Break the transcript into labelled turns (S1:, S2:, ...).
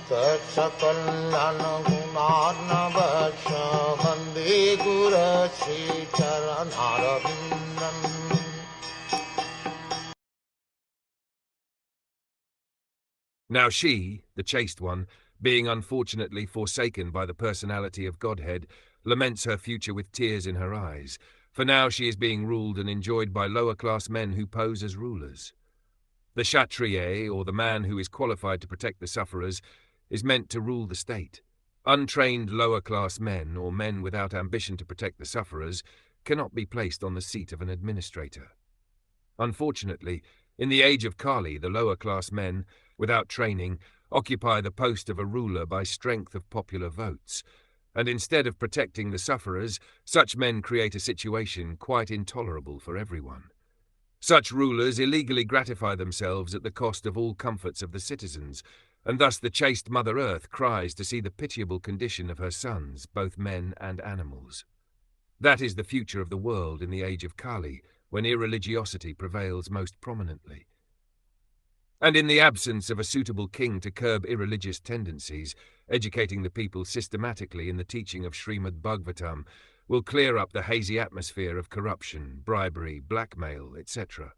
S1: Sakal Gunarnavasha Vande Guru Sri Charanaravindan.
S2: Now she, the chaste one, being unfortunately forsaken by the personality of Godhead, laments her future with tears in her eyes, for now she is being ruled and enjoyed by lower-class men who pose as rulers. The Kshatriya, or the man who is qualified to protect the sufferers, is meant to rule the state. Untrained lower-class men, or men without ambition to protect the sufferers, cannot be placed on the seat of an administrator. Unfortunately, in the age of Kali, the lower-class men, without training, occupy the post of a ruler by strength of popular votes, and instead of protecting the sufferers, such men create a situation quite intolerable for everyone. Such rulers illegally gratify themselves at the cost of all comforts of the citizens, and thus the chaste Mother Earth cries to see the pitiable condition of her sons, both men and animals. That is the future of the world in the age of Kali, when irreligiosity prevails most prominently. And in the absence of a suitable king to curb irreligious tendencies, educating the people systematically in the teaching of Srimad Bhagwatam will clear up the hazy atmosphere of corruption, bribery, blackmail, etc.